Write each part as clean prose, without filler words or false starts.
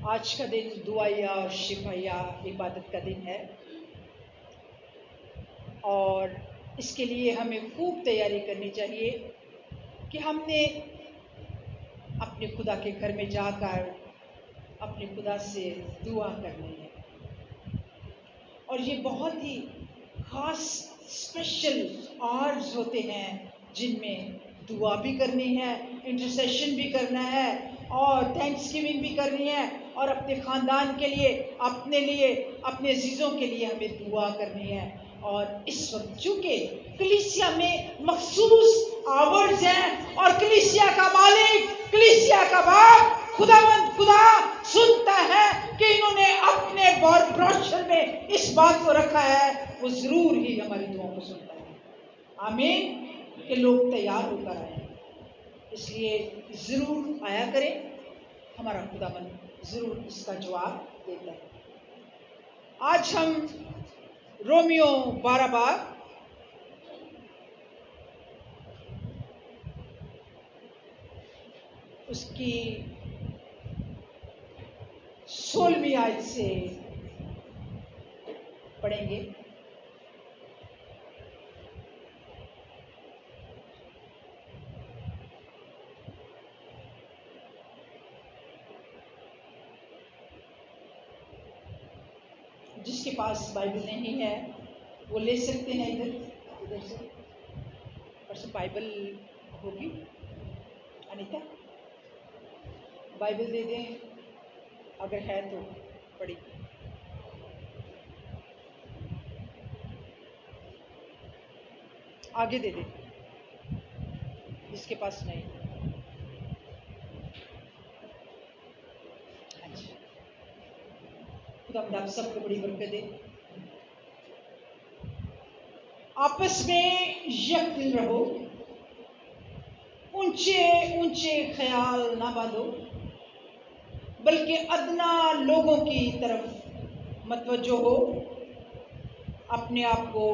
آج کا دن دعائیا اور شفایا عبادت کا دن ہے، اور اس کے لیے ہمیں خوب تیاری کرنی چاہیے کہ ہم نے اپنے خدا کے گھر میں جا کر اپنے خدا سے دعا کرنی ہے، اور یہ بہت ہی خاص اسپیشل آورز ہوتے ہیں جن میں دعا بھی کرنی ہے، انٹرسیشن بھی کرنا ہے، اور تھینکس گیونگ بھی کرنی ہے، اور اپنے خاندان کے لیے، اپنے عزیزوں کے لیے ہمیں دعا کرنی ہے۔ اور اس وقت چونکہ کلیسیا میں مخصوص آورز ہیں، اور کلیسیا کا مالک، کلیسیا کا باپ خدا سنتا ہے کہ انہوں نے اپنے بروشر میں اس بات کو رکھا ہے، وہ ضرور ہی ہماری دعاؤں کو سنتا ہے۔ آمین۔ کہ لوگ تیار ہو کر آئیں، اس لیے ضرور آیا کریں، ہمارا خداوند ضرور اس کا جواب دیتا ہے۔ آج ہم رومیو 12 باب اس کی 16ویں آیت سے پڑھیں گے۔ جس کے پاس بائبل نہیں ہے وہ لے سکتے ہیں، ادھر سے پرسوں بائبل ہوگی، انیتا بائبل دے دیں اگر ہے تو پڑھی۔ آگے دے دیں جس کے پاس نہیں۔ اچھا، خدا آپ سب کو بڑی برکت دے۔ آپس میں یکدل رہو، اونچے اونچے خیال نہ باندھو، بلکہ ادنا لوگوں کی طرف متوجہ ہو، اپنے آپ کو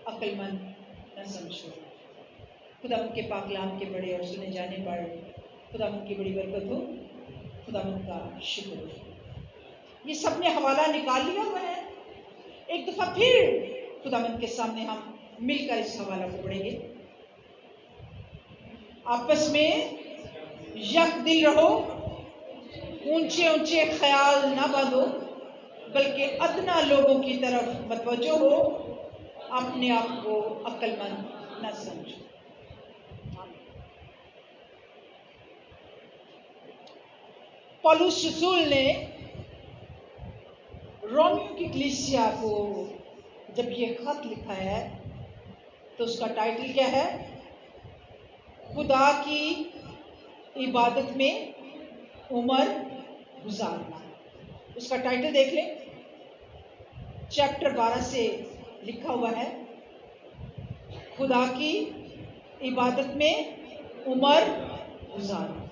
عقل مند نہ سمجھو۔ خدا ان کے پاک کلام کے بڑے اور سنے جانے پر خدا ان کی بڑی برکت ہو، خدا ان کا شکر ہو۔ یہ سب نے حوالہ نکال لیا ہوا ہے، ایک دفعہ پھر خدا ان کے سامنے ہم مل کر اس حوالہ کو پڑھیں گے۔ آپس میں یک دل رہو، اونچے اونچے خیال نہ باندھو، بلکہ ادنا لوگوں کی طرف متوجہ ہو، اپنے آپ کو عقل مند نہ سمجھو۔ پولس رسول نے رومیو کی کلیسیا کو جب یہ خط لکھا ہے تو اس کا ٹائٹل کیا ہے؟ خدا کی عبادت میں عمر گزارنا۔ اس کا ٹائٹل دیکھ لیں، چیپٹر 12 سے لکھا ہوا ہے، خدا کی عبادت میں عمر گزارنا۔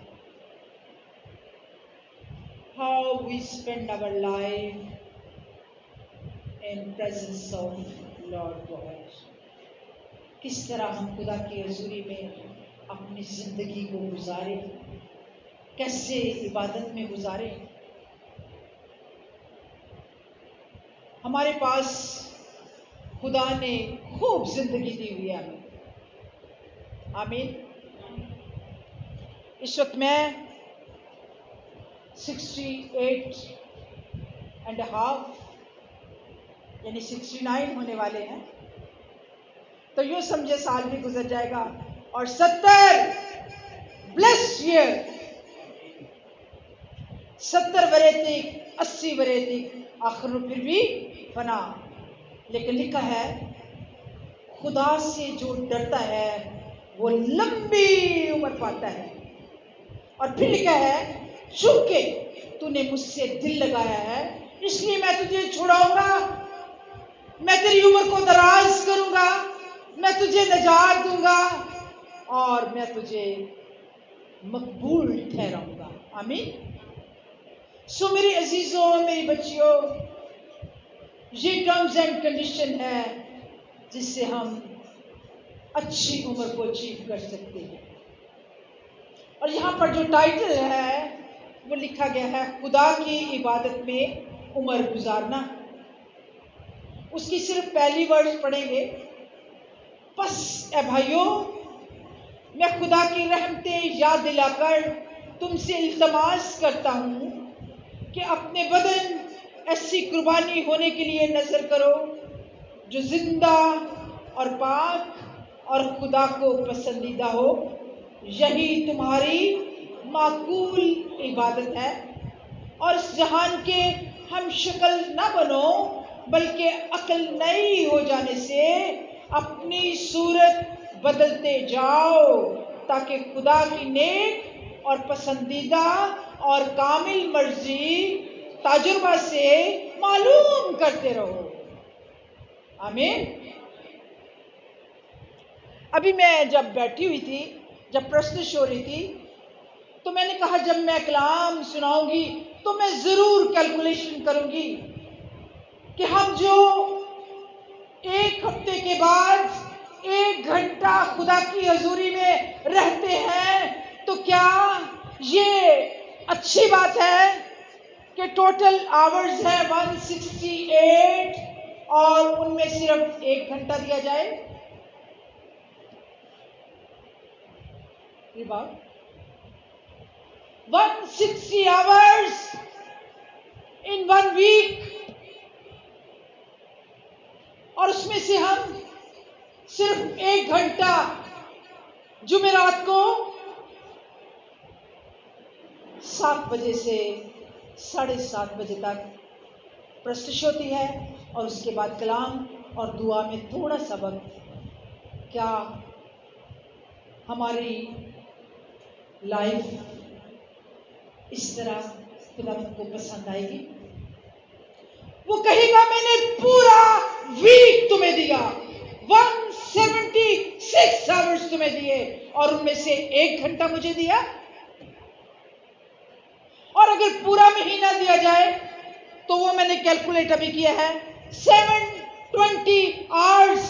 How we spend our life in presence of Lord God۔ کس طرح ہم خدا کی حضوری میں اپنی زندگی کو گزاریں، کیسے عبادت میں گزاریں۔ ہمارے پاس خدا نے خوب زندگی دی ہوئی ہے ہمیں، آمین۔ اس وقت میں 68 اینڈ ہاف یعنی 69 ہونے والے ہیں، تو یوں سمجھے سال بھی گزر جائے گا، اور 70 بلیسڈ ایئر، 70 برے تک، 80 برے تک، آخر میں پھر بھی فنا۔ لیکن لکھا ہے خدا سے جو ڈرتا ہے وہ لمبی عمر پاتا ہے، اور پھر لکھا ہے چونکہ تو نے مجھ سے دل لگایا ہے اس لیے میں تجھے چھڑاؤں گا، میں تیری عمر کو دراز کروں گا، میں تجھے نجات دوں گا، اور میں تجھے مقبول ٹھہراؤں گا۔ آمین۔ سو میری عزیزوں، میری بچیوں، یہ ٹرمز اینڈ کنڈیشن ہے جس سے ہم اچھی عمر کو اچیو کر سکتے ہیں۔ اور یہاں پر جو ٹائٹل ہے وہ لکھا گیا ہے خدا کی عبادت میں عمر گزارنا. اس کی صرف پہلی ورڈ پڑھیں گے. پس اے بھائیوں، میں خدا کی رحمتیں یاد دلا کر تم سے التماس کرتا ہوں کہ اپنے بدن ایسی قربانی ہونے کے لیے نذر کرو جو زندہ اور پاک اور خدا کو پسندیدہ ہو. یہی تمہاری معقول عبادت ہے. اور اس جہان کے ہم شکل نہ بنو، بلکہ عقل نئی ہو جانے سے اپنی صورت بدلتے جاؤ، تاکہ خدا کی نیک اور پسندیدہ اور کامل مرضی تجربہ سے معلوم کرتے رہو. آمین. ابھی میں جب بیٹھی ہوئی تھی، جب پرستش ہو رہی تھی، تو میں نے کہا جب میں کلام سناؤں گی تو میں ضرور کیلکولیشن کروں گی کہ ہم جو ایک ہفتے کے بعد 1 گھنٹہ خدا کی حضوری میں رہتے ہیں، تو کیا یہ اچھی بات ہے کہ ٹوٹل آورز ہے 168 اور ان میں صرف 1 گھنٹہ دیا جائے. یہ بات 160 hours in 1 week، اور اس میں سے ہم صرف 1 گھنٹہ جمعرات کو 7 بجے سے 7:30 بجے تک پرستش ہوتی ہے، اور اس کے بعد کلام اور دعا میں تھوڑا سا وقت. کیا ہماری لائف اس طرح خدا کو پسند آئے گی؟ وہ کہے گا میں نے پورا ویک تمہیں دیا، 176 hours تمہیں دیے، اور ان میں سے 1 گھنٹہ مجھے دیا. اور اگر پورا مہینہ دیا جائے تو وہ میں نے کیلکولیٹ ابھی کیا ہے 720 hours،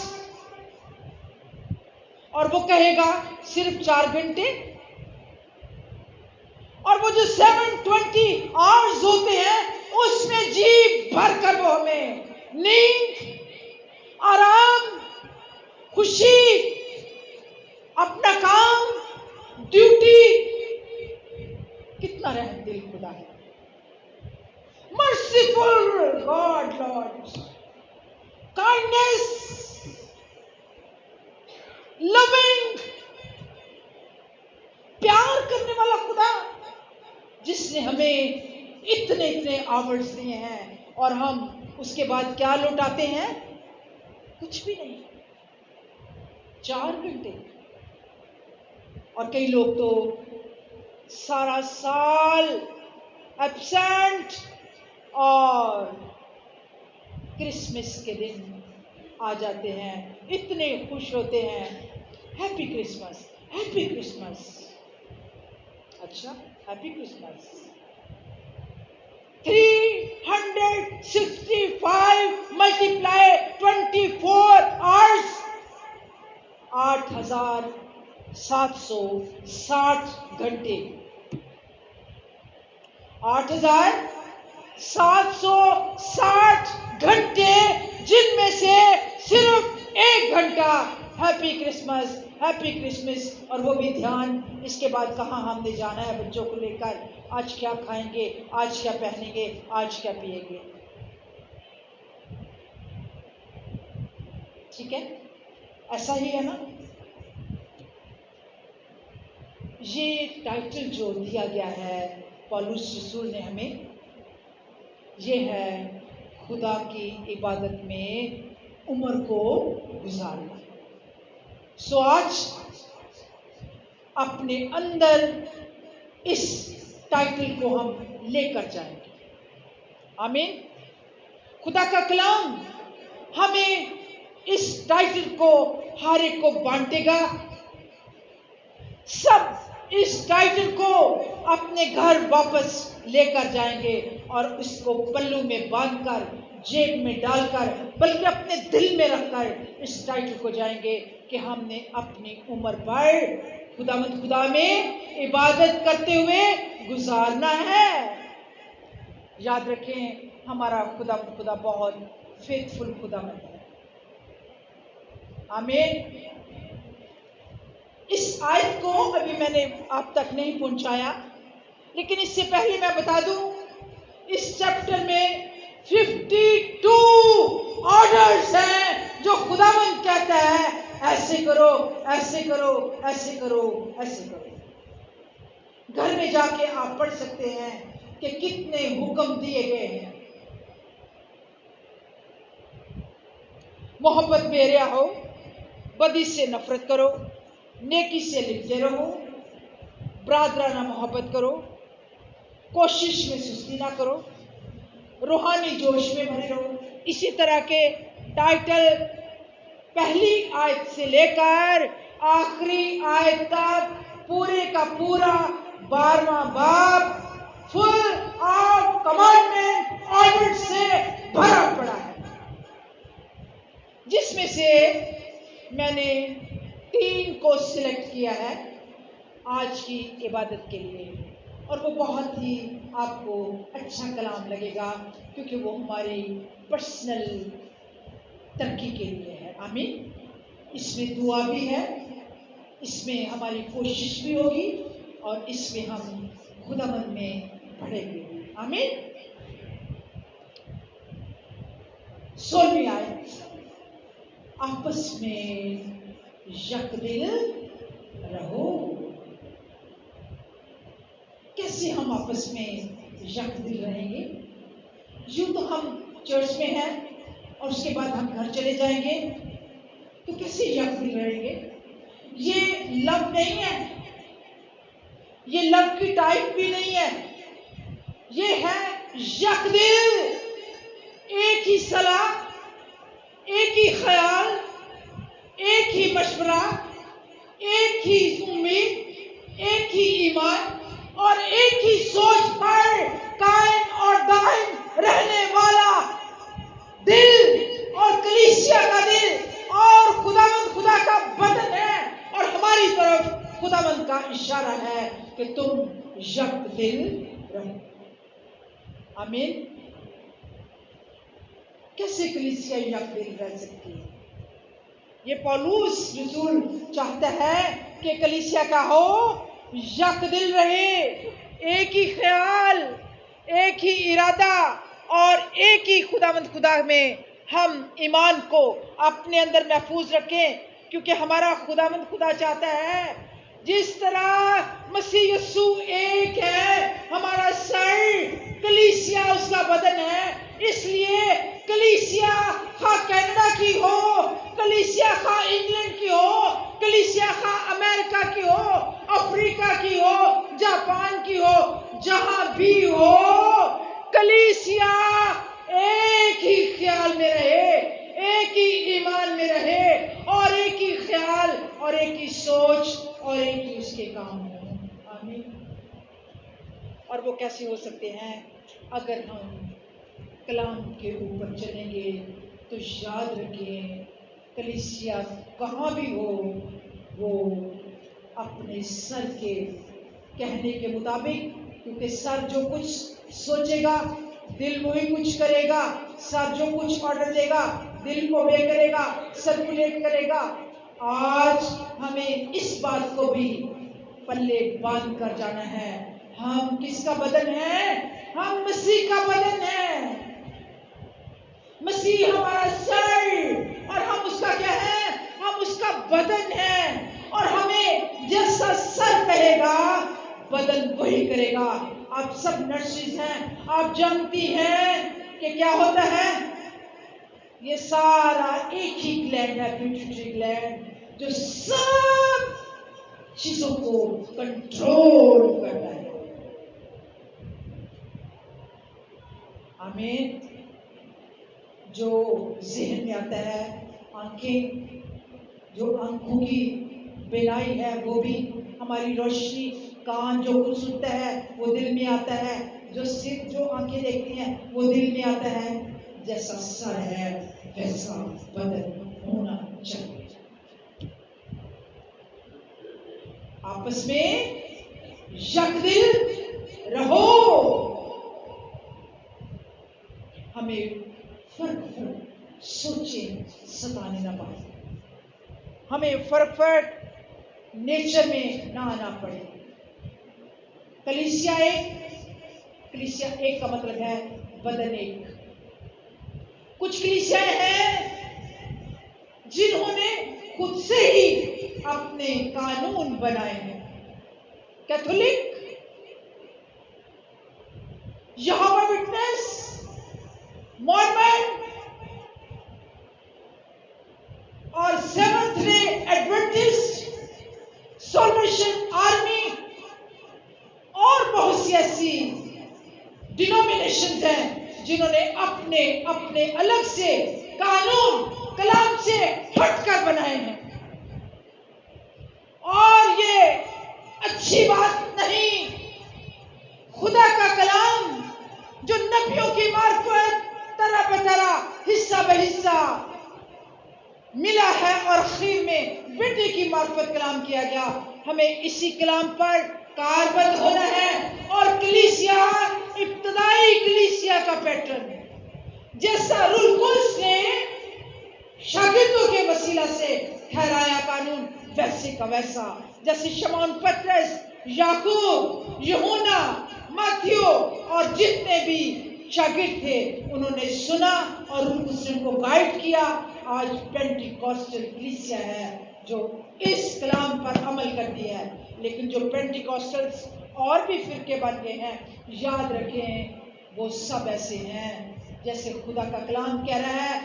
اور وہ کہے گا صرف 4 گھنٹے. اور وہ جو 720 hours ہوتے ہیں اس میں جی بھر کر وہ ہمیں نیند، آرام، خوشی، اپنا کام، ڈیوٹی. کتنا رحم دل خدا ہے. مرسیفل گاڈ، لارڈ، کائنڈنیس، لونگ، پیار کرنے والا خدا، جس نے ہمیں اتنے آورز دیے ہیں، اور ہم اس کے بعد کیا لوٹاتے ہیں؟ کچھ بھی نہیں. 4 گھنٹے. اور کئی لوگ تو سارا سال ایبسینٹ، اور کرسمس کے دن آ جاتے ہیں اتنے خوش ہوتے ہیں، ہیپی کرسمس، ہیپی کرسمس. اچھا، ہیپی کرسمس. 365 ملٹیپلائی 24 hours، 8760 گھنٹے. 8760 گھنٹے، جن میں سے صرف 1 گھنٹہ ہیپی کرسمس، ہیپی کرسمس. اور وہ بھی دھیان اس کے بعد کہاں ہم نے جانا ہے بچوں کو لے کر، آج کیا کھائیں گے، آج کیا پہنیں گے، آج کیا پیئیں گے. ٹھیک ہے، ایسا ہی ہے نا. یہ ٹائٹل جو دیا گیا ہے پولس رسول نے ہمیں، یہ ہے خدا کی عبادت میں عمر کو گزارنا. سو آج اپنے اندر اس ٹائٹل کو ہم لے کر جائیں گے. آمین. خدا کا کلام ہمیں اس ٹائٹل کو ہر ایک کو بانٹے گا. سب اس ٹائٹل کو اپنے گھر واپس لے کر جائیں گے، اور اس کو پلو میں باندھ کر، جیب میں ڈال کر، بلکہ اپنے دل میں رکھ کر اس ٹائٹل کو جائیں گے کہ ہم نے اپنی عمر پر خدا میں عبادت کرتے ہوئے گزارنا ہے۔ یاد رکھیں ہمارا خدا بہت فیتھفل خداوند ہے۔ آمین۔ اس آیت کو ابھی میں نے آپ تک نہیں پہنچایا، لیکن اس سے پہلے میں بتا دوں اس چیپٹر میں 52 آرڈرز ہیں جو خداوند کہتا ہے ایسے کرو، ایسے کرو، ایسے کرو، ایسے کرو۔ گھر میں جا کے آپ پڑھ سکتے ہیں کہ کتنے حکم دیے گئے ہیں۔ محبت میں رہو، بدی سے نفرت کرو، نیکی سے لپٹے رہو، برادرانہ محبت کرو، کوشش میں سستی نہ کرو، روحانی جوش میں بھرے رہو۔ اسی طرح کے ٹائٹل پہلی آیت سے لے کر آخری آیت تک پورے کا پورا 12واں باب فل آف کمانڈمنٹ آرڈر سے بھرا پڑا ہے، جس میں سے میں نے 3 کو سلیکٹ کیا ہے آج کی عبادت کے لیے، اور وہ بہت ہی آپ کو اچھا کلام لگے گا کیونکہ وہ ہماری پرسنل ترقی کے لیے ہے۔ آمین۔ اس میں دعا بھی ہے، اس میں ہماری کوشش بھی ہوگی، اور اس میں ہم خداوند میں بڑھیں گے۔ آمین۔ 16ویں آیت، آپس میں یک دل رہو۔ کیسے ہم آپس میں یک دل رہیں گے؟ یوں تو ہم چرچ میں ہیں اور اس کے بعد ہم گھر چلے جائیں گے، تو کیسے یک دل رہیں گے؟ یہ لو نہیں ہے، یہ لو کی ٹائپ بھی نہیں ہے، یہ ہے یک دل، ایک ہی صلاح، ایک ہی خیال، ایک ہی مشورہ، ایک ہی امید، ایک ہی ایمان اور ایک ہی سوچ پر قائم اور دائم رہنے والا دل، اور کلیسیا کا دل اور خدا کا بدن ہے، اور ہماری طرف خداوند کا اشارہ ہے کہ تم یک دل رہو۔ آمین۔ کیسے کلیسیا یک دل رہ سکتی ہے؟ یہ پولس رسول چاہتا ہے کہ کلیسیا کا ہو یک دل رہے، ایک ہی خیال، ایک ہی ارادہ اور ایک ہی خدا میں ہم ایمان کو اپنے اندر محفوظ رکھیں، کیونکہ ہمارا خدا چاہتا ہے جس طرح مسیح یسوع ایک ہے، ہمارا سر، کلیسیا اس کا بدن ہے، اس لیے کلیسیا خواہ کینیڈا کی ہو، کلیسیا خواہ انگلینڈ کی ہو، کلیسیا خواہ امریکہ کی ہو، افریقہ کی ہو، جاپان کی ہو، جہاں بھی ہو، کلیسیا ایک ہی خیال میں رہے، ایک ہی ایمان میں رہے، اور ایک ہی خیال اور ایک ہی سوچ اور ایک ہی اس کے کام ہو۔ آمین۔ اور وہ کیسے ہو سکتے ہیں؟ اگر ہم کلام کے اوپر چلیں گے تو یاد رکھیں کلیسیا کہاں بھی ہو وہ اپنے سر کے کہنے کے مطابق، کیونکہ سر جو کچھ سوچے گا دل وہی کچھ کرے گا، سر جو کچھ آرڈر دے گا دل کو وہ کرے گا، سرکولیٹ کرے گا۔ آج ہمیں اس بات کو بھی پلے باندھ کر جانا ہے، ہم کس کا بدن ہے؟ ہم مسیح کا بدن ہے۔ مسیح ہمارا سر اور ہم اس کا کیا ہے؟ ہم اس کا بدن ہے، اور ہمیں جیسا سر کہے گا بدن وہی کرے گا۔ آپ سب نرسز ہیں، آپ جانتی ہیں کہ کیا ہوتا ہے؟ یہ سارا ایک ہی گلینڈ ہے، پیٹیوٹری گلینڈ، جو سب چیزوں کو کنٹرول کرتا ہے۔ آمین۔ جو ذہن میں آتا ہے، آنکھیں، جو آنکھوں کی بینائی ہے وہ بھی ہماری روشنی، کان جو کچھ سنتا ہے وہ دل میں آتا ہے، جو آنکھیں دیکھتی ہیں وہ دل میں آتا ہے۔ جیسا سر ہے ویسا بدن ہونا چاہیے۔ آپس میں یکدل رہو. ہمیں فرق سوچیں ستانے نہ پائے. ہمیں فرق نیچر میں نہ آنا پڑے. کلیسیا ایک کا مطلب ہے بدن ایک. کچھ کلیسیاں ہیں جنہوں نے خود سے ہی اپنے قانون بنائے ہیں. کیتھولک، یہوہ وٹنس، مورمن اور seventh day Adventist, salvation army اور بہت سی ایسی ڈینومینیشنز ہیں جنہوں نے اپنے الگ سے قانون کلام سے ہٹ کر بنائے ہیں. اور یہ اچھی بات نہیں. خدا کا کلام جو نبیوں کی معرفت طرح بطرح حصہ بحصہ ملا ہے اور اخیر میں بیٹے کی معرفت کلام کیا گیا، ہمیں اسی کلام پر کاربند ہونا ہے. اور کلیسیا ابتدائی کلیسیا کا پیٹرن جیسا روح القدس نے شاگردوں کے وسیلہ سے ٹھہرایا قانون، ویسے کا ویسا. جیسے شمعون پطرس، یعقوب، یوحنا، ماتھیو اور جتنے بھی شاگرد تھے انہوں نے سنا اور روح القدس نے ان کو گائیڈ کیا. آج پینٹیکوسٹل کلیسیا ہے جو اس کلام پر عمل کرتی ہے. لیکن جو پینٹیکوسٹلز اور بھی فرقے بن گئے ہیں، یاد رکھیں وہ سب ایسے ہیں جیسے خدا کا کلام کہہ رہا ہے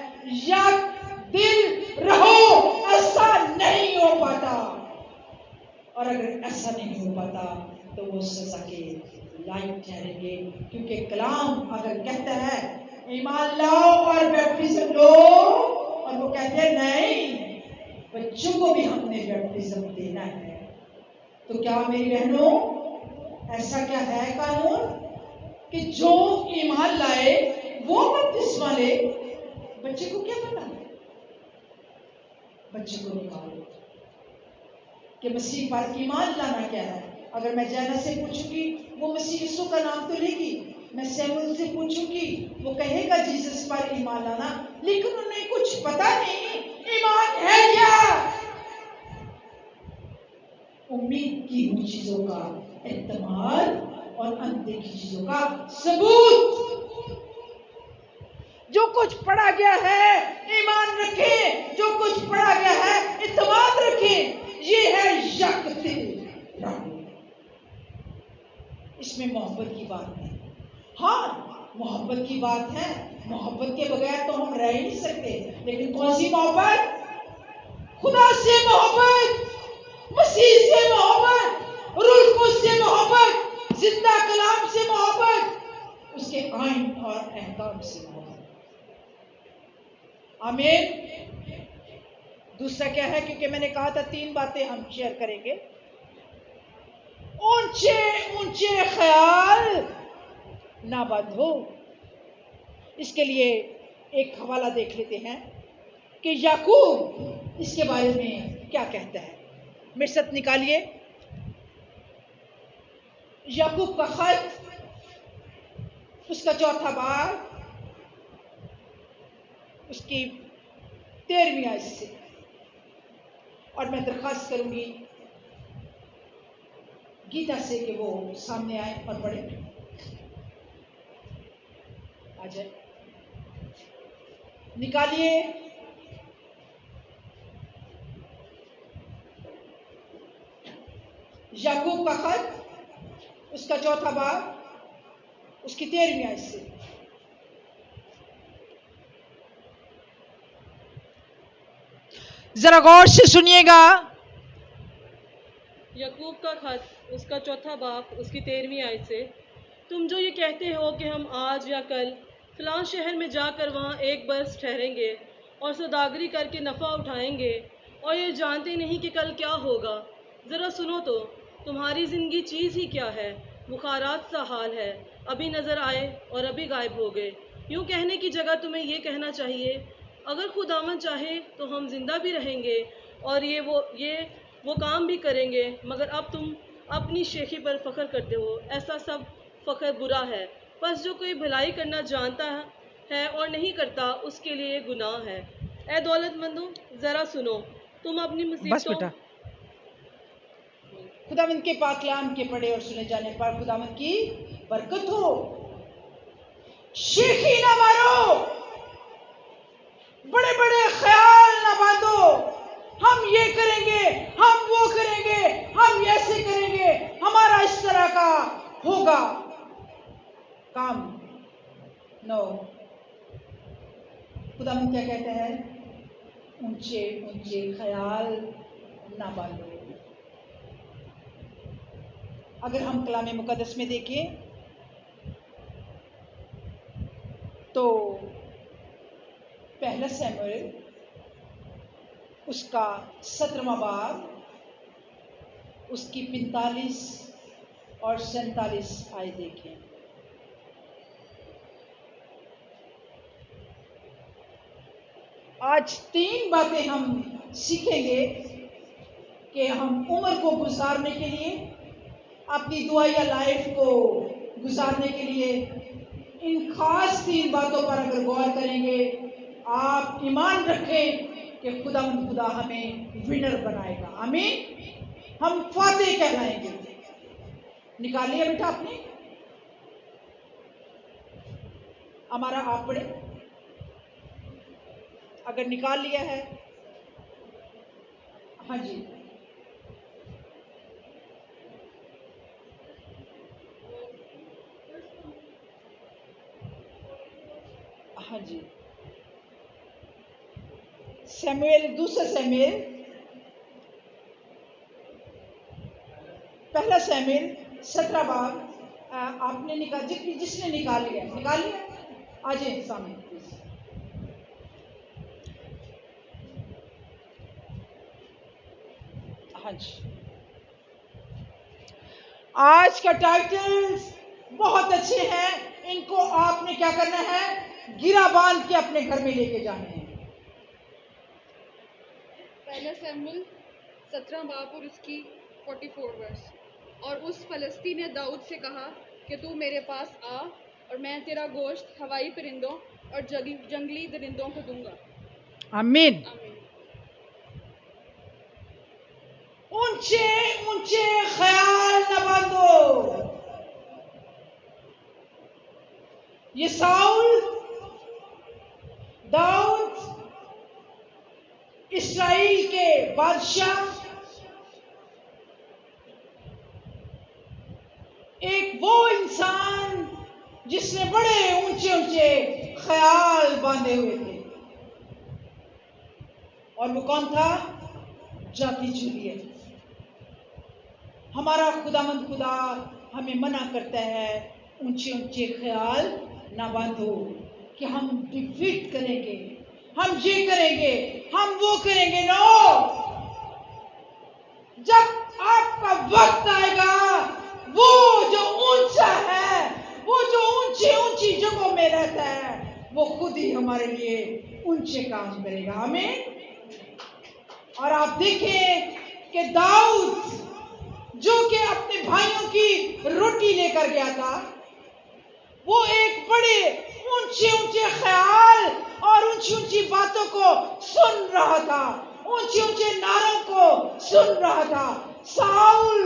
یک دل رہو. ایسا نہیں ہو پاتا، اور اگر ایسا نہیں ہو پاتا تو وہ سزا کے لائق ٹھہریں گے. کیونکہ کلام اگر کہتا ہے ایمان لاؤ اور بیپٹزم لو، اور وہ کہتے ہیں نہیں بچوں کو بھی ہم نے بیپٹزم دینا ہے، تو کیا میری بہنوں ایسا کیا ہے قانون کہ جو ایمان لائے وہ بپتسمہ لے؟ بچے کو کیا پتا ہے؟ بچے کو نکالو کہ مسیح پر ایمان لانا کیا ہے. اگر میں جینا سے پوچھوں گی وہ مسیح یسوع کا نام تو لے گی. میں سیمون سے پوچھوں گی وہ کہے گا جیسس پر ایمان لانا، لیکن انہیں کچھ پتا نہیں ایمان ہے کیا. امید کی ہوئی چیزوں کا اعتماد اور اندیکھی چیزوں کا ثبوت. جو کچھ پڑھا گیا ہے ایمان رکھیں، جو کچھ پڑھا گیا ہے اعتماد رکھیں. یہ ہے یک دل رہو. اس میں محبت کی بات ہے. ہاں محبت کی بات ہے، محبت کے بغیر تو ہم رہ ہی نہیں سکتے. لیکن کون سی محبت؟ خدا سے محبت، مسیح سے محبت، روح القدس سے محبت، زندہ کلام سے محبت، اس کے آئین اور احکام سے محبت. آمین. دوسرا کیا ہے؟ کیونکہ میں نے کہا تھا 3 باتیں ہم شیئر کریں گے. اونچے اونچے خیال نہ بندھو. اس کے لیے ایک حوالہ دیکھ لیتے ہیں کہ یعقوب اس کے بارے میں کیا کہتا ہے. میرے ساتھ نکالیے یعقوب کا خط، اس کا 4 باب، اس کی 13ویں آیت سے. اور میں درخواست کروں گی گیتا سے کہ وہ سامنے آئے اور پڑھیں. آ جائے، نکالیے یعقوب کا خط، اس کا 4 باب، اس کی 13ویں آیت سے. ذرا غور سے سنیے گا. یعقوب کا خط، اس کا 4 باب، اس کی 13ویں آیت سے. تم جو یہ کہتے ہو کہ ہم آج یا کل فلاں شہر میں جا کر وہاں ایک برس ٹھہریں گے اور سوداگری کر کے نفع اٹھائیں گے، اور یہ جانتے نہیں کہ کل کیا ہوگا. ذرا سنو تو، تمہاری زندگی چیز ہی کیا ہے؟ بخارات سا حال ہے، ابھی نظر آئے اور ابھی غائب ہو گئے. یوں کہنے کی جگہ تمہیں یہ کہنا چاہیے، اگر خداوند چاہے تو ہم زندہ بھی رہیں گے اور یہ وہ کام بھی کریں گے، مگر اب تم اپنی شیخی پر فخر کرتے ہو۔ ایسا سب فخر برا ہے، پس جو کوئی بھلائی کرنا جانتا ہے اور نہیں کرتا اس کے لیے گناہ ہے۔ اے دولت مندوں، ذرا سنو، تم اپنی بس مصیبتوں بیٹا، خداوند کے پاک کلام کے پڑھے اور سنے جانے پر خداوند کی برکت ہو۔ شیخی نہ مارو، بڑے بڑے خیال نہ باندھو، ہم یہ کریں گے، ہم وہ کریں گے، ہم ایسے کریں گے، ہمارا اس طرح کا ہوگا کام۔ نو، خداوند کیا کہتا ہے؟ اونچے اونچے خیال نہ باندھو۔ اگر ہم کلام مقدس میں دیکھیں تو پہلا سیموئیل اس کا 17واں باب، اس کی 45 اور 47 آیت دیکھیں۔ آج 3 باتیں ہم سیکھیں گے کہ ہم عمر کو گزارنے کے لیے، اپنی دعائیا لائف کو گزارنے کے لیے ان خاص 3 باتوں پر اگر غور کریں گے، آپ ایمان رکھیں کہ خدا ہمیں ونر بنائے گا۔ آمین، ہم فاتح کہلائیں گے۔ نکال لیا بیٹا آپ نے؟ ہمارا آپ پڑھے اگر نکال لیا ہے؟ ہاں جی، ہاں جی، سیموئیل، دوسرا سیموئیل، پہلا سیموئیل 17 باب۔ آپ نے نکال، جس نے نکال لیا آ جائیں سامنے پلیز۔ ہاں جی، آج کا ٹائٹل بہت اچھے ہیں، ان کو آپ نے کیا کرنا ہے؟ گرا باندھ کے اپنے گھر میں لے کے جانے ہیں۔ پہلا سیموئیل 17 باب اور اس کی 44 ورس۔ اور اس فلسطی نے داؤد سے کہا کہ تو میرے پاس آ اور میں تیرا گوشت ہوائی پرندوں اور جنگلی درندوں کو دوں گا۔ آمین۔ آمین۔ اونچے اونچے خیال نہ باندھو۔ یہ ساؤل، داؤد، اسرائیل کے بادشاہ، ایک وہ انسان جس نے بڑے اونچے اونچے خیال باندھے ہوئے تھے، اور وہ کون تھا؟ جاتی جولیٹ۔ ہمارا خداوند خدا ہمیں منع کرتا ہے اونچے اونچے خیال نہ باندھو کہ ہم ڈیفیٹ کریں گے، ہم یہ کریں گے، ہم وہ کریں گے۔ نو، جب آپ کا وقت آئے گا، وہ جو اونچا ہے، وہ جو اونچی اونچی جگہوں میں رہتا ہے، وہ خود ہی ہمارے لیے اونچے کام کرے گا۔ آمین۔ اور آپ دیکھیں کہ داؤد جو کہ اپنے بھائیوں کی روٹی لے کر گیا تھا، وہ ایک بڑے اونچے اونچے خیال اور اونچی اونچی باتوں کو سن رہا تھا، اونچے اونچے نعروں کو سن رہا تھا۔ ساؤل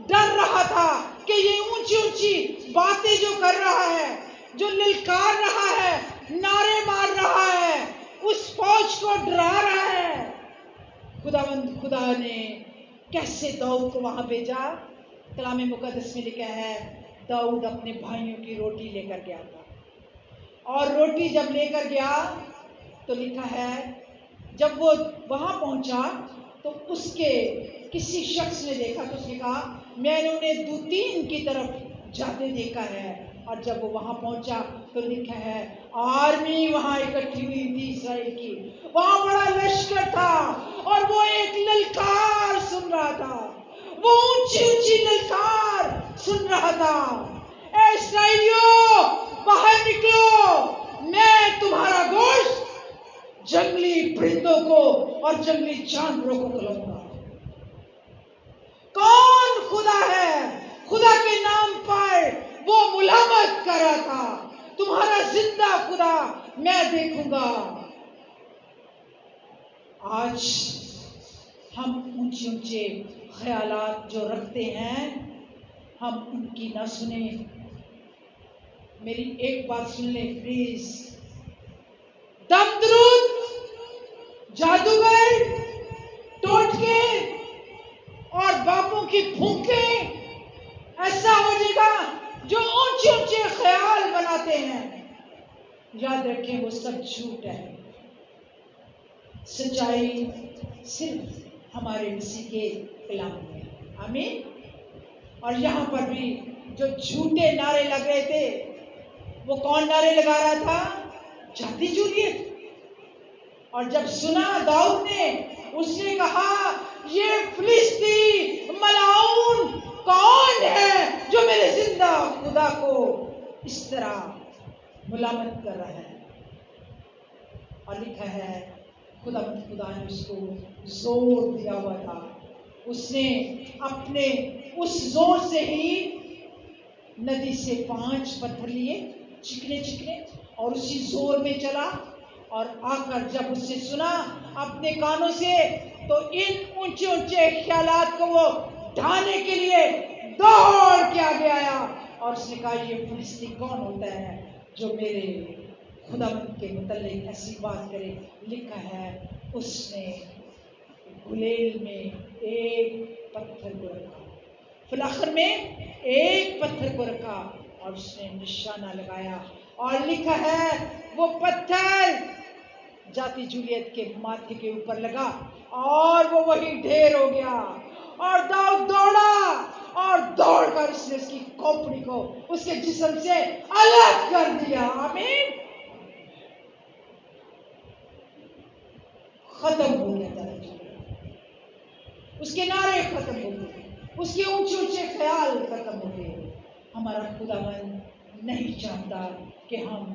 ڈر رہا تھا کہ یہ اونچی اونچی باتیں جو کر رہا ہے، جو للکار رہا ہے، نعرے مار رہا ہے، اس فوج کو ڈرا رہا ہے۔ خدا نے کیسے داؤد کو وہاں بھیجا؟ کلام مقدس میں لکھا ہے داؤد اپنے بھائیوں کی روٹی لے کر گیا تھا، اور روٹی جب لے کر گیا تو لکھا ہے جب وہ وہاں پہنچا تو اس کے کسی شخص نے دیکھا تو اس نے کہا میں نے انہیں دوتین کی طرف جاتے دیکھا ہے۔ اور جب وہ وہاں پہنچا تو لکھا ہے آرمی وہاں اکٹھی ہوئی تھی اسرائیل کی، وہاں بڑا لشکر تھا، اور وہ ایک للکار سن رہا تھا، وہ اونچی اونچی للکار سن رہا تھا، اے اسرائیلیوں باہر نکلو، میں تمہارا گوشت جنگلی پرندوں کو اور جنگلی جانوروں کو کھلاؤں گا۔ کون خدا ہے؟ خدا کے نام پر وہ ملامت کر رہا تھا، تمہارا زندہ خدا میں دیکھوں گا۔ آج ہم اونچے اونچے خیالات جو رکھتے ہیں، ہم ان کی نہ سنیں۔ میری ایک بات سن لیں پلیز، دم درود، جادوگر، ٹوٹکے اور باپوں کی پھونکیں ایسا ہو جائے گا جو اونچے اونچے خیال بناتے ہیں، یاد رکھیں وہ سب جھوٹ ہے۔ سچائی صرف ہمارے مسیح کے کلام میں ہے، آمین۔ اور یہاں پر بھی جو جھوٹے نعرے لگ رہے تھے، وہ کون نعرے لگا رہا تھا؟ جاتی جولیت۔ اور جب سنا داؤد نے، اس نے کہا یہ فلسطی ملعون کون ہے جو میرے زندہ خدا کو اس طرح ملامت کر رہا ہے؟ اور لکھا ہے خدا نے اس کو زور دیا ہوا تھا، اس نے اپنے اس زور سے ہی ندی سے 5 پتھر لیے چکنے چکنے اور اسی زور میں چلا، اور آ کر جب اس نے سنا اپنے کانوں سے، تو ان اونچے اونچے خیالات کو وہ ڈھانے کے لیے دوڑ کے آگے آیا، اور اس نے کہا یہ فلسطی کون ہوتا ہے جو میرے خدا کے متعلق ایسی بات کرے؟ لکھا ہے اس نے گلیل میں ایک پتھر کو رکھا، فلاخر میں ایک پتھر کو رکھا، اور اس نے نشانہ لگایا، اور لکھا ہے وہ پتھر جاتی جولیت کے ماتھے کے اوپر لگا، اور وہ وہی ڈھیر ہو گیا۔ اور داؤد دوڑا، اور دوڑ کر اس نے اس کی کھوپڑی کو اس کے جسم سے الگ کر دیا، آمین۔ ختم ہو گیا تھا، اس کے نعرے ختم ہو گئے، اس کے اونچے اونچے خیال ختم ہو گئے۔ ہمارا خداوند نہیں چاہتا کہ ہم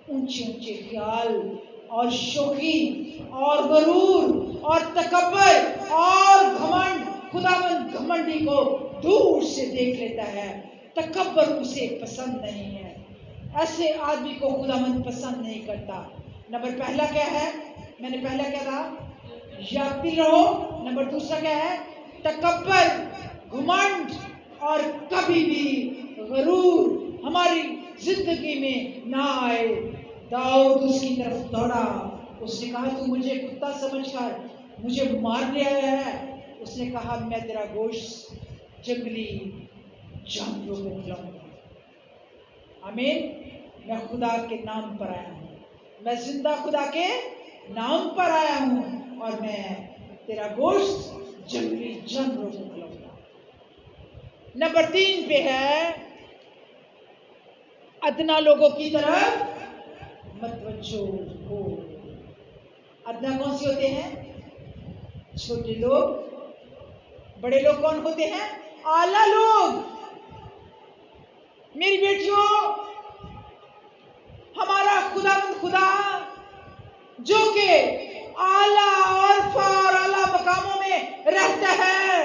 اونچے اونچے خیال اور شوخی اور غرور اور تکبر اور گھمنڈ، خداوند گھمنڈی کو دور سے دیکھ لیتا ہے، تکبر اسے پسند نہیں ہے، ایسے آدمی کو خداوند پسند نہیں کرتا۔ نمبر پہلا کیا ہے؟ میں نے پہلا کیا کہا؟ یادتی رہو۔ نمبر دوسرا کیا ہے؟ تکبر، گھمنڈ، اور کبھی بھی غرور ہماری زندگی میں نہ آئے۔ داؤد اس کی طرف دوڑا، اس نے کہا تو مجھے کتا سمجھ کر مجھے مارنے آیا ہے؟ اس نے کہا میں تیرا گوشت جنگلی جانوروں کو کھلاؤں گا۔ آمین۔ میں خدا کے نام پر آیا ہوں، میں زندہ خدا کے نام پر آیا ہوں، اور میں تیرا گوشت جنگلی جانوروں کو کھلاؤں گا۔ نمبر 3 پہ ہے ادنا لوگوں کی طرف متوجہ ہو۔ ادنا کون سے ہوتے ہیں؟ چھوٹے لوگ۔ بڑے لوگ کون ہوتے ہیں؟ اعلیٰ لوگ۔ میری بیٹیوں، ہمارا خدا جو کہ اعلیٰ اور اعلیٰ مقاموں میں رہتا ہے،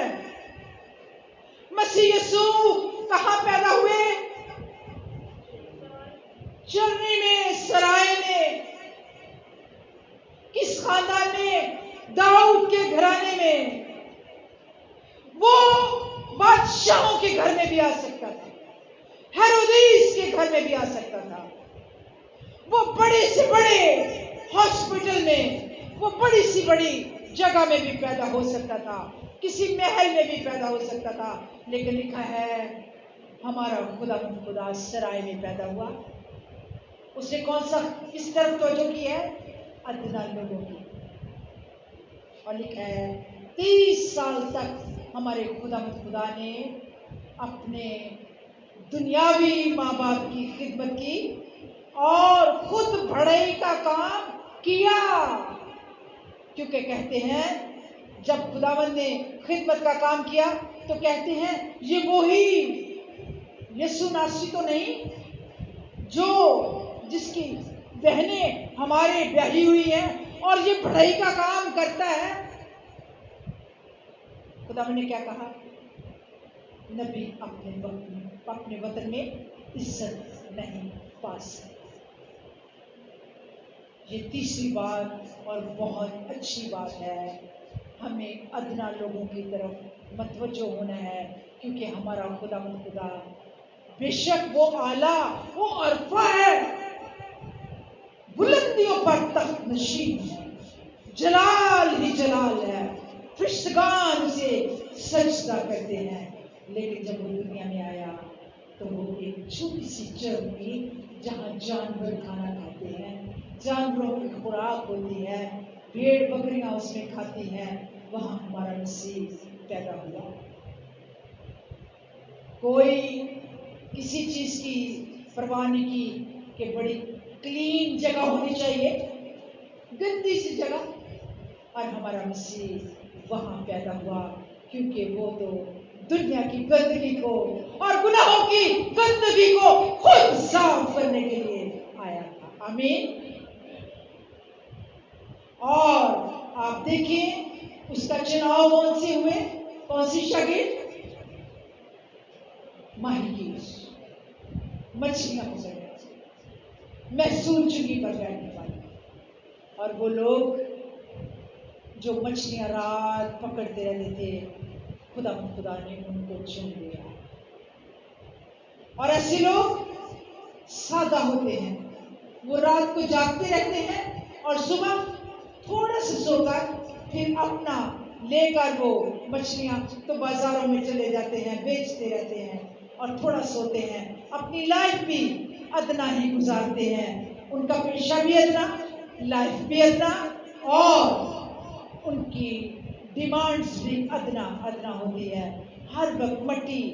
مسیح یسوع کہاں پیدا ہوئے؟ چرنی میں، سرائے میں۔ کس خاندان میں؟ داؤد کے گھرانے میں۔ وہ بادشاہوں کے گھر میں بھی آ سکتا تھا، ہیرودیس کے گھر میں بھی آ سکتا تھا، وہ بڑے سے بڑے ہاسپٹل میں، وہ بڑی سی بڑی جگہ میں بھی پیدا ہو سکتا تھا، کسی محل میں بھی پیدا ہو سکتا تھا، لیکن لکھا ہے ہمارا خدا سرائے میں پیدا ہوا۔ اس نے کون سا کس طرف توجہ کی ہے؟ ادنا لوگوں کی۔ اور لکھا ہے 30 سال تک ہمارے خدا نے اپنے دنیاوی ماں باپ کی خدمت کی اور خود بڑائی کا کام کیا، کیونکہ کہتے ہیں جب خداوند نے خدمت کا کام کیا تو کہتے ہیں یہ وہی یسوع ناصری تو نہیں جو جس کی بہنیں ہمارے بیاہی ہوئی ہیں اور یہ بڑھائی کا کام کرتا ہے؟ خداوند نے کیا کہا؟ نبی اپنے وطن میں عزت نہیں پا سکتے۔ یہ تیسری بات اور بہت اچھی بات ہے، ہمیں ادنا لوگوں کی طرف متوجہ ہونا ہے، کیونکہ ہمارا خدا بے شک وہ اعلیٰ، وہ عرفہ ہے، بلندیوں پر تخت نشین ہے، جلال ہی جلال ہے، فرشتگان اسے سجدہ کرتے ہیں۔ لیکن جب وہ دنیا میں آیا تو وہ ایک چھوٹی سی جگہ تھی جہاں جانور کھانا کھاتے ہیں، جانوروں کی خوراک ہوتی ہے، بھیڑ بکریاں اس میں کھاتی ہیں، وہاں ہمارا مسیح پیدا ہوا۔ کوئی کسی چیز کی پرواہ نہیں کی کہ بڑی کلین جگہ ہونی چاہیے، گندی سی جگہ، اور ہمارا مسیح وہاں پیدا ہوا، کیونکہ وہ تو دنیا کی گندگی کو اور گناہوں کی گندگی کو خود صاف کرنے کے لیے آیا تھا۔ آمین۔ اور آپ دیکھیں اس کا چناؤ کون سے ہوئے، کون سی شاگرد؟ ماہی گیر، مچھلیاں پکڑنے، محصول چنگی پر بیٹھنے والے، اور وہ لوگ جو مچھلیاں رات پکڑتے رہتے تھے، خدا نے ان کو چن لیا۔ اور ایسے لوگ سادہ ہوتے ہیں، وہ رات کو جاگتے رہتے ہیں اور صبح تھوڑا سا سو کر پھر اپنا لے کر وہ مچھلیاں تو بازاروں میں چلے جاتے ہیں، بیچتے رہتے ہیں اور تھوڑا سوتے ہیں، اپنی لائف بھی ادنا ہی گزارتے ہیں، ان کا پیشہ بھی ادنا، لائف بھی ادنا، اور ان کی ڈیمانڈز بھی ادنا ہوتی ہے۔ ہر وقت مٹی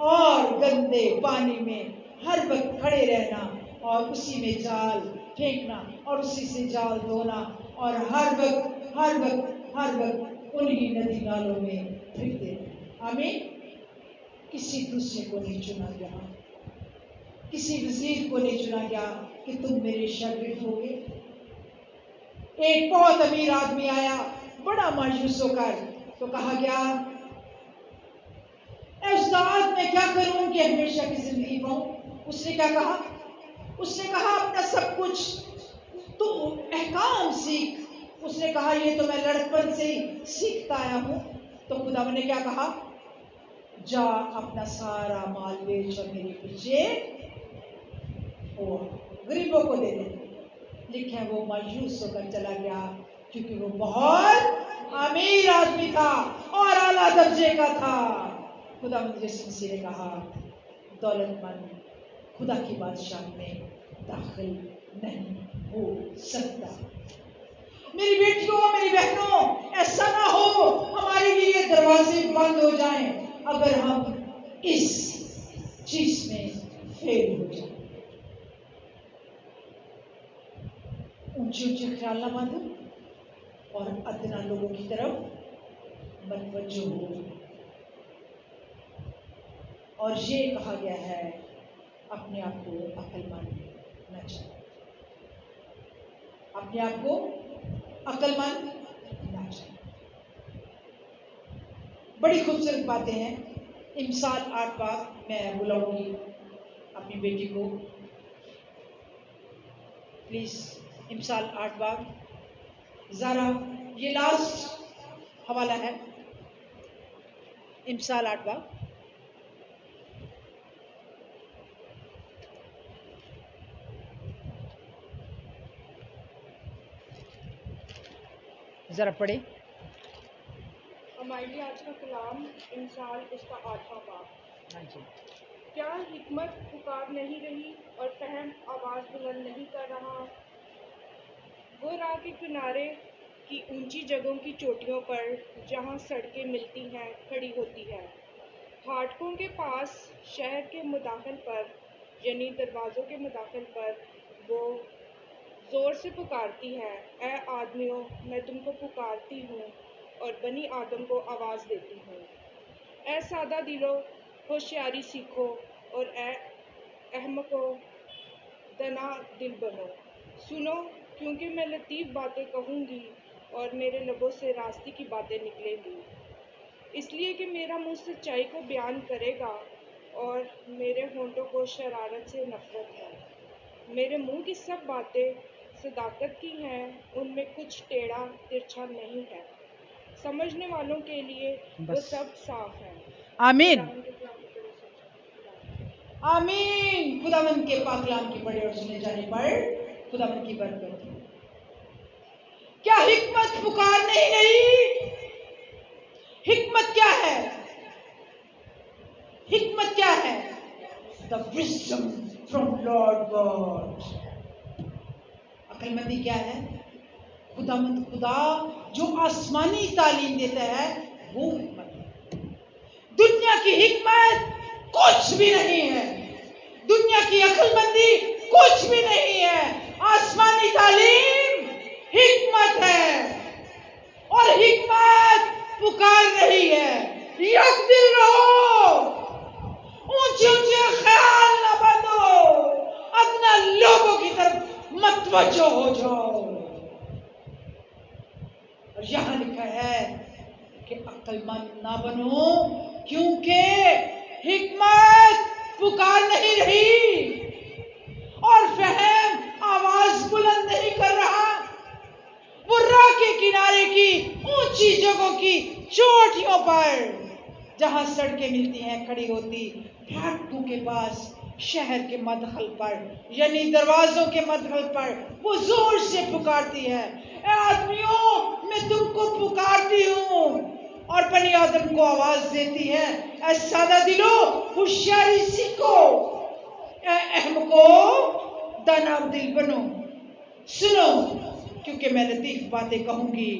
اور گندے پانی میں ہر وقت کھڑے رہنا اور اسی میں جال پھینکنا اور اسی سے جال دھونا، اور ہر وقت انہی ندی نالوں میں پھرتے۔ آمین۔ کسی دوسرے کو نہیں چنا گیا، کسی وزیر کو نہیں چنا گیا کہ تم میرے شاگرد ہوگے۔ ایک بہت امیر آدمی آیا بڑا مایوس ہو کر، تو کہا گیا اے استاد میں کیا کروں کہ ہمیشہ کی زندگی پاؤں؟ اس نے کیا کہا؟ اس نے کہا اپنا سب کچھ تو احکام سیکھ۔ اس نے کہا یہ تو میں لڑکپن سے ہی سیکھتا آیا ہوں۔ تو خدا نے کیا کہا؟ جا اپنا سارا مال بیچ اور میرے پیچھے ہو، غریبوں کو دے دے۔ لکھیں وہ مایوس ہو کر چلا گیا، کیونکہ وہ بہت امیر آدمی تھا اور اعلیٰ درجے کا تھا۔ خدا یسوع مسیح نے کہا دولت مند خدا کی بادشاہ میں داخل نہیں ہو سکتا۔ میری بیٹیوں، میری بہنوں، ایسا نہ ہو ہمارے لیے دروازے بند ہو جائیں اگر ہم اس چیز میں فیل ہو جائیں۔ اونچے اونچے خیال نہ باندھو اور ادنا لوگوں کی طرف متوجہ ہو۔ اور یہ کہا گیا ہے اپنے آپ کو عقل مند نہ جانو، اپنے آپ کو عقل مند نہ جانو۔ بڑی خوبصورت باتیں ہیں۔ امثال 8 باب میں بلاؤں گی اپنی بیٹی کو، پلیز امثال 8 باب، ذرا یہ لاسٹ حوالہ ہے، امثال 8 باب۔ ذرا پڑھیں۔ ہمارے لیے آج کا کلام امثال اس کا 8واں باب۔ ہاں جی۔ کیا حکمت پکار نہیں رہی اور فہم آواز بلند نہیں کر رہا؟ وہ راہ کے کنارے کی اونچی جگہوں کی چوٹیوں پر جہاں سڑکیں ملتی ہیں کھڑی ہوتی ہے، پھاٹکوں کے پاس شہر کے مداخل پر، یعنی دروازوں کے مداخل پر وہ زور سے پکارتی ہے، اے آدمیوں میں تم کو پکارتی ہوں اور بنی آدم کو آواز دیتی ہوں۔ اے سادہ دلو ہوشیاری سیکھو اور اے احمقو دنا دل بنو۔ سنو کیونکہ میں لطیف باتیں کہوں گی اور میرے لبوں سے راستی کی باتیں نکلیں گی۔ اس لیے کہ میرا منہ سچائی کو بیان کرے گا اور میرے ہونٹوں کو شرارت سے نفرت ہے۔ میرے منہ کی سب باتیں صداقت کی ہیں، ان میں کچھ ٹیڑھا ترچھا نہیں ہے۔ سمجھنے والوں کے لیے وہ بس سب صاف ہے۔ آمین خداوند کے کلام کو پڑھے سوچا۔ آمین۔ خداوند کے پاک کلام کی پڑھے اور سنے جانے پر خداوند کی برکت۔ کیا حکمت پکارنے ہی نہیں؟ حکمت کیا ہے؟ حکمت کیا ہے؟ The wisdom from Lord God. عقل مندی کیا ہے؟ خداوند خدا جو آسمانی تعلیم دیتا ہے وہ حکمت ہے۔ دنیا کی حکمت کچھ بھی نہیں ہے، دنیا کی عقل مندی کچھ بھی نہیں ہے۔ آسمانی تعلیم حکمت ہے، اور حکمت پکار رہی ہے یک دل رہو، اونچے اونچے خیال نہ بندو، اپنا لوگوں کی طرف متوجہ ہو جاؤ۔ اور یہاں لکھا ہے کہ عقل مند نہ بنو کیونکہ حکمت پکار نہیں رہی اور فہم آواز بلند نہیں کر رہا۔ وہ راہ کے کنارے کی اونچی جگہوں کی چوٹیوں پر جہاں سڑکیں ملتی ہیں کھڑی ہوتی، پھاٹکوں کے پاس، شہر کے مدخل پر یعنی دروازوں کے مدخل پر وہ زور سے پکارتی ہے، اے آدمیوں میں تم کو پکارتی ہوں، اور بنی آدم کو آواز دیتی ہے، اے سادہ دلو ہوشیاری سیکھو، اے احمقو دانا دل بنو، سنو کیونکہ میں لطیف باتیں کہوں گی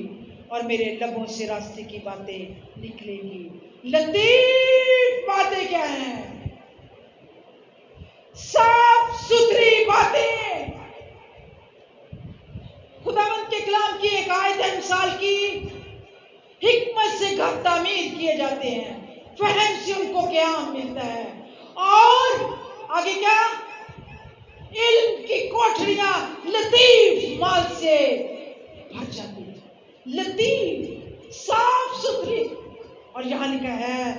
اور میرے لبوں سے راستے کی باتیں نکلے گی۔ لطیف باتیں کیا ہیں؟ صاف ستھری باتیں۔ خداوند کے کلام کی ایک آیت ہے مثال کی، حکمت سے گھر تعمیر کیے جاتے ہیں، فہم سے ان کو قیام ملتا ہے، اور آگے کیا؟ علم کی کوٹھریاں لطیف مال سے بھر جاتی ہیں، لطیف صاف ستھری۔ اور یہاں لکھا ہے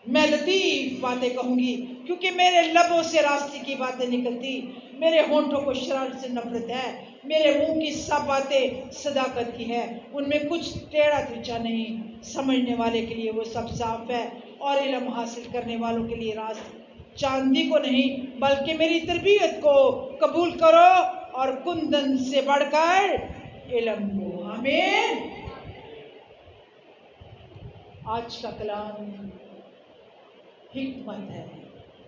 میں لطیف باتیں کہوں گی کیونکہ میرے لبوں سے راستے کی باتیں نکلتی، میرے ہونٹوں کو شرارت سے نفرت ہے، میرے منہ کی سب باتیں صداقت کی ہے، ان میں کچھ ٹیڑھا ترچھا نہیں۔ سمجھنے والے کے لیے وہ سب صاف ہے، اور علم حاصل کرنے والوں کے لیے راست چاندی کو نہیں بلکہ میری تربیت کو قبول کرو، اور کندن سے بڑھ کر علم کو۔ آمین۔ آج کا کلام حکمت ہے،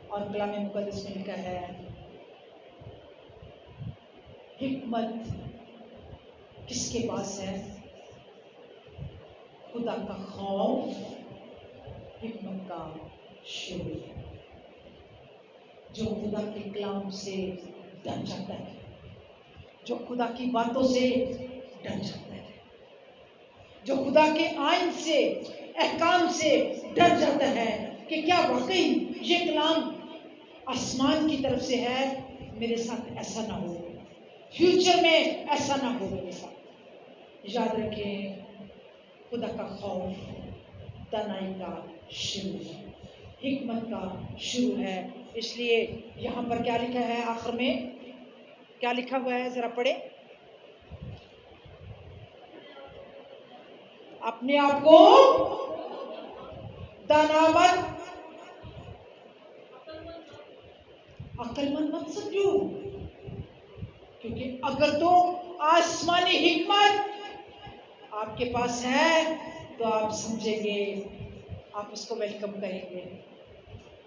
اور کلام مقدس میں لکھا ہے حکمت کس کے پاس ہے؟ خدا کا خوف حکمت کا شروع ہے۔ جو خدا کے کلام سے ڈر جاتا ہے، جو خدا کی باتوں سے ڈر جاتا ہے، جو خدا کے آئین سے احکام سے ڈر جاتا ہے کہ کیا واقعی یہ کلام آسمان کی طرف سے ہے، میرے ساتھ ایسا نہ ہو، فیوچر میں ایسا نہ ہو میرے ساتھ۔ یاد رکھیں خدا کا خوف دانائی کا شروع ہے، حکمت کا شروع ہے۔ اس لیے یہاں پر کیا لکھا ہے؟ آخر میں کیا لکھا ہوا ہے؟ ذرا پڑھیں۔ اپنے آپ کو دانا مت، عقل مند مت سمجھو، کیونکہ اگر تو آسمانی حکمت آپ کے پاس ہے تو آپ سمجھیں گے، آپ اس کو ویلکم کریں گے،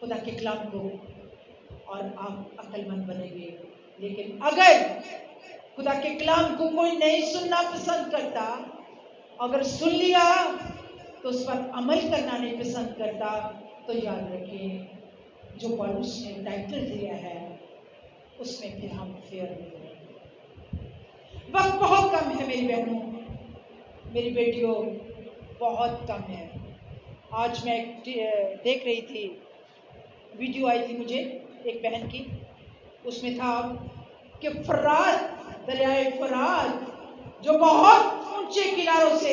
خدا کے کلام کو، اور آپ عقل مند بنیں گے۔ لیکن اگر خدا کے کلام کو کوئی نہیں سننا پسند کرتا، اگر سن لیا تو اس پر عمل کرنا نہیں پسند کرتا، تو یاد رکھیں جو پالوس نے ٹائٹل دیا ہے اس میں پھر ہم فیئر نہیں رہیں۔ وقت بہت کم ہے میری بہنوں، میری بیٹیوں، بہت کم ہے۔ آج میں دیکھ رہی تھی، ویڈیو آئی تھی مجھے ایک بہن کی، اس میں تھا کہ فرات، دریائے فرات جو بہت اونچے کناروں سے